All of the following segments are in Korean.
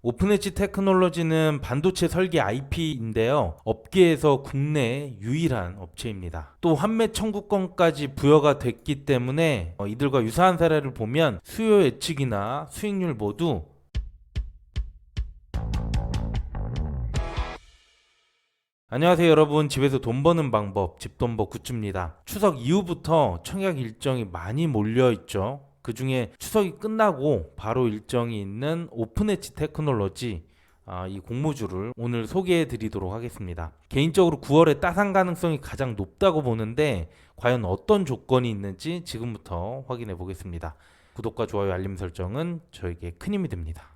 오픈엣지 테크놀로지는 반도체 설계 IP인데요. 업계에서 국내 유일한 업체입니다. 또 환매 청구권까지 부여가 됐기 때문에 이들과 유사한 사례를 보면 수요 예측이나 수익률 모두 안녕하세요 여러분, 집에서 돈 버는 방법 집돈버 굿즈입니다. 추석 이후부터 청약 일정이 많이 몰려있죠. 그 중에 추석이 끝나고 바로 일정이 있는 오픈엣지 테크놀로지 이 공모주를 오늘 소개해 드리도록 하겠습니다. 개인적으로 9월에 따상 가능성이 가장 높다고 보는데 과연 어떤 조건이 있는지 지금부터 확인해 보겠습니다. 구독과 좋아요 알림 설정은 저에게 큰 힘이 됩니다.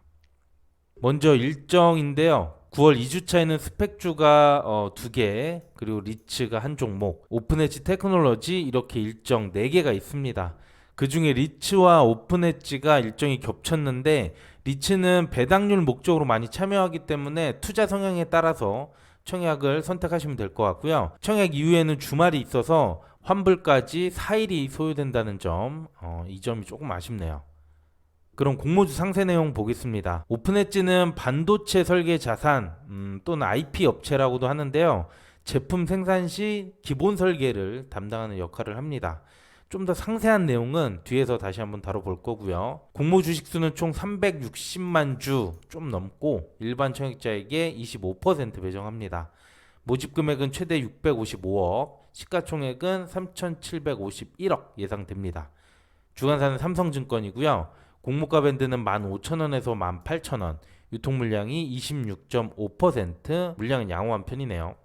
먼저 일정인데요. 9월 2주차에는 스펙주가 2개, 그리고 리츠가 한 종목, 오픈엣지 테크놀로지 이렇게 일정 4개가 있습니다. 그 중에 리츠와 오픈엣지가 일정이 겹쳤는데, 리츠는 배당률 목적으로 많이 참여하기 때문에 투자 성향에 따라서 청약을 선택하시면 될 것 같고요. 청약 이후에는 주말이 있어서 환불까지 4일이 소요된다는 점, 이 점이 조금 아쉽네요. 그럼 공모주 상세 내용 보겠습니다. 오픈엣지는 반도체 설계 자산 또는 IP 업체라고도 하는데요. 제품 생산 시 기본 설계를 담당하는 역할을 합니다. 좀 더 상세한 내용은 뒤에서 다시 한번 다뤄볼 거고요. 공모 주식 수는 총 360만 주 좀 넘고 일반 청약자에게 25% 배정합니다. 모집 금액은 최대 655억, 시가총액은 3,751억 예상됩니다. 주관사는 삼성증권이고요. 공모가 밴드는 15,000원에서 18,000원, 유통 물량이 26.5%, 물량은 양호한 편이네요.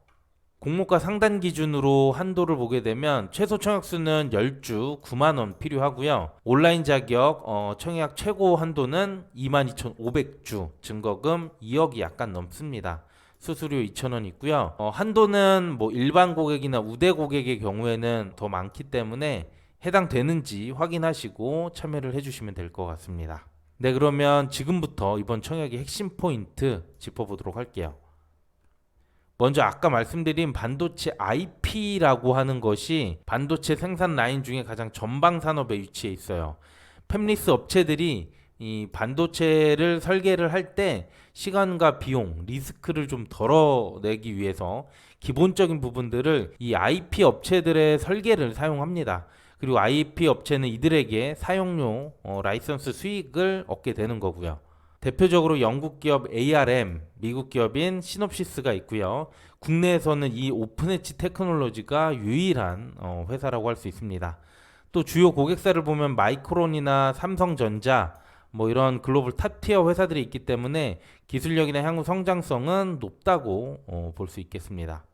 공모가 상단 기준으로 한도를 보게 되면 최소 청약수는 10주 9만원 필요하고요. 온라인 자격 청약 최고 한도는 22,500주, 증거금 2억이 약간 넘습니다. 수수료 2,000원 있고요. 한도는 뭐 일반 고객이나 우대 고객의 경우에는 더 많기 때문에 해당되는지 확인하시고 참여를 해주시면 될 것 같습니다. 네, 그러면 지금부터 이번 청약의 핵심 포인트 짚어보도록 할게요. 먼저 아까 말씀드린 반도체 IP라고 하는 것이 반도체 생산 라인 중에 가장 전방 산업에 위치해 있어요. 팹리스 업체들이 이 반도체를 설계를 할 때 시간과 비용, 리스크를 좀 덜어내기 위해서 기본적인 부분들을 이 IP 업체들의 설계를 사용합니다. 그리고 IP 업체는 이들에게 사용료 라이선스 수익을 얻게 되는 거고요. 대표적으로 영국 기업 ARM, 미국 기업인 시놉시스가 있고요. 국내에서는 이 오픈엣지 테크놀로지가 유일한 회사라고 할 수 있습니다. 또 주요 고객사를 보면 마이크론이나 삼성전자, 뭐 이런 글로벌 탑티어 회사들이 있기 때문에 기술력이나 향후 성장성은 높다고 볼 수 있겠습니다.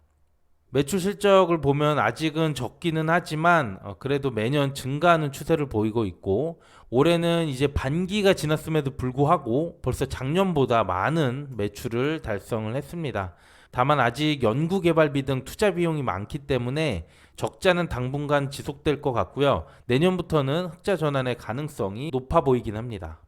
매출 실적을 보면 아직은 적기는 하지만 그래도 매년 증가하는 추세를 보이고 있고, 올해는 이제 반기가 지났음에도 불구하고 벌써 작년보다 많은 매출을 달성을 했습니다. 다만 아직 연구개발비 등 투자 비용이 많기 때문에 적자는 당분간 지속될 것 같고요. 내년부터는 흑자 전환의 가능성이 높아 보이긴 합니다.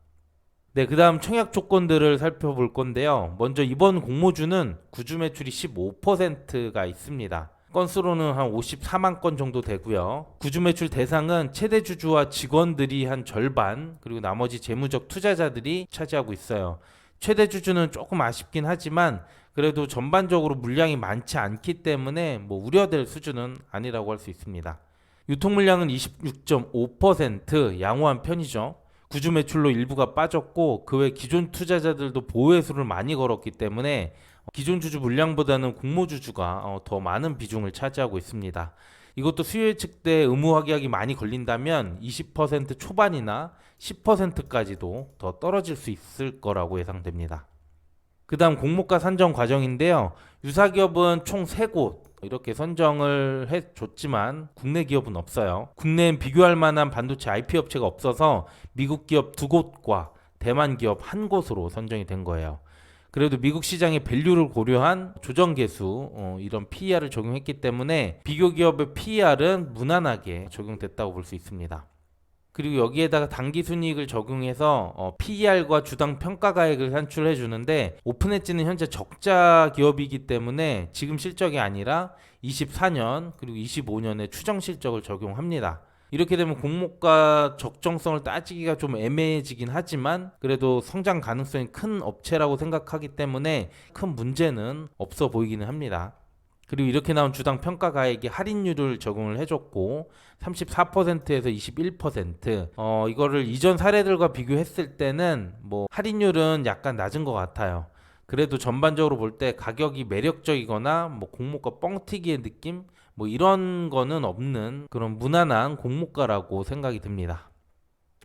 네, 그 다음 청약 조건들을 살펴볼 건데요. 먼저 이번 공모주는 구주 매출이 15%가 있습니다. 건수로는 한 54만 건 정도 되고요. 구주 매출 대상은 최대 주주와 직원들이 한 절반, 그리고 나머지 재무적 투자자들이 차지하고 있어요. 최대 주주는 조금 아쉽긴 하지만 그래도 전반적으로 물량이 많지 않기 때문에 뭐 우려될 수준은 아니라고 할 수 있습니다. 유통 물량은 26.5% 양호한 편이죠. 구주 매출로 일부가 빠졌고 그 외 기존 투자자들도 보호회수를 많이 걸었기 때문에 기존 주주 물량보다는 공모 주주가 더 많은 비중을 차지하고 있습니다. 이것도 수요 예측 때 의무 확약이 많이 걸린다면 20% 초반이나 10%까지도 더 떨어질 수 있을 거라고 예상됩니다. 그 다음 공모가 산정 과정인데요. 유사기업은 총 3곳 이렇게 선정을 해줬지만 국내 기업은 없어요. 국내엔 비교할 만한 반도체 IP 업체가 없어서 미국 기업 2곳과 대만 기업 1곳으로 선정이 된 거예요. 그래도 미국 시장의 밸류를 고려한 조정계수 이런 PER을 적용했기 때문에 비교 기업의 PER은 무난하게 적용됐다고 볼 수 있습니다. 그리고 여기에다가 당기순이익을 적용해서 PER과 주당 평가가액을 산출해 주는데, 오픈엣지는 현재 적자 기업이기 때문에 지금 실적이 아니라 24년 그리고 25년의 추정 실적을 적용합니다. 이렇게 되면 공모가 적정성을 따지기가 좀 애매해지긴 하지만 그래도 성장 가능성이 큰 업체라고 생각하기 때문에 큰 문제는 없어 보이기는 합니다. 그리고 이렇게 나온 주당 평가가액에 할인율을 적용을 해줬고 34%에서 21%. 이거를 이전 사례들과 비교했을 때는 뭐 할인율은 약간 낮은 것 같아요. 그래도 전반적으로 볼 때 가격이 매력적이거나 뭐 공모가 뻥튀기의 느낌 뭐 이런 거는 없는 그런 무난한 공모가라고 생각이 듭니다.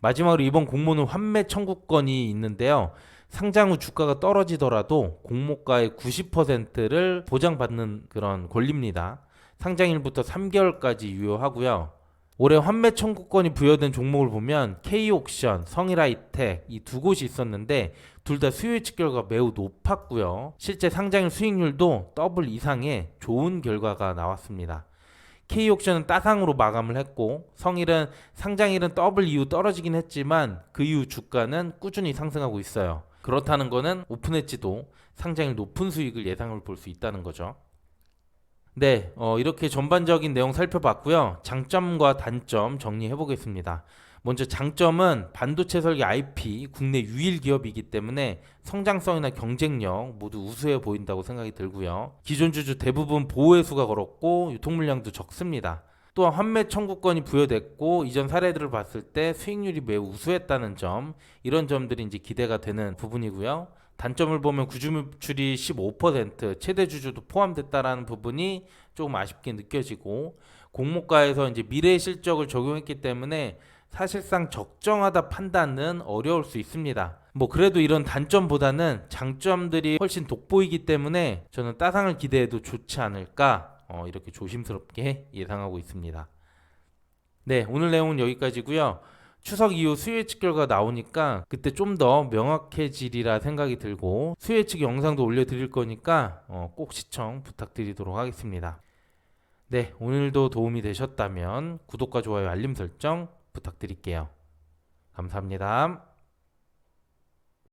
마지막으로 이번 공모는 환매 청구권이 있는데요. 상장 후 주가가 떨어지더라도 공모가의 90%를 보장받는 그런 권리입니다. 상장일부터 3개월까지 유효하고요. 올해 환매 청구권이 부여된 종목을 보면 K옥션, 성일하이텍 이 두 곳이 있었는데 둘 다 수요 예측 결과가 매우 높았고요. 실제 상장일 수익률도 더블 이상의 좋은 결과가 나왔습니다. K옥션은 따상으로 마감을 했고 성일은 상장일은 더블 이후 떨어지긴 했지만 그 이후 주가는 꾸준히 상승하고 있어요. 그렇다는 거는 오픈엣지도 상장일 높은 수익을 예상을 볼 수 있다는 거죠. 네, 이렇게 전반적인 내용 살펴봤고요. 장점과 단점 정리해 보겠습니다. 먼저 장점은 반도체 설계 IP 국내 유일 기업이기 때문에 성장성이나 경쟁력 모두 우수해 보인다고 생각이 들고요. 기존 주주 대부분 보호회수가 걸었고 유통 물량도 적습니다. 또한 환매 청구권이 부여됐고 이전 사례들을 봤을 때 수익률이 매우 우수했다는 점, 이런 점들이 이제 기대가 되는 부분이고요. 단점을 보면 구주 매출이 15% 최대 주주도 포함됐다라는 부분이 조금 아쉽게 느껴지고 공모가에서 이제 미래 실적을 적용했기 때문에 사실상 적정하다 판단은 어려울 수 있습니다. 뭐 그래도 이런 단점보다는 장점들이 훨씬 돋보이기 때문에 저는 따상을 기대해도 좋지 않을까 이렇게 조심스럽게 예상하고 있습니다. 네, 오늘 내용은 여기까지고요. 추석 이후 수요 예측 결과 나오니까 그때 좀 더 명확해지리라 생각이 들고 수요 예측 영상도 올려드릴 거니까 꼭 시청 부탁드리도록 하겠습니다. 네, 오늘도 도움이 되셨다면 구독과 좋아요 알림 설정 부탁드릴게요. 감사합니다.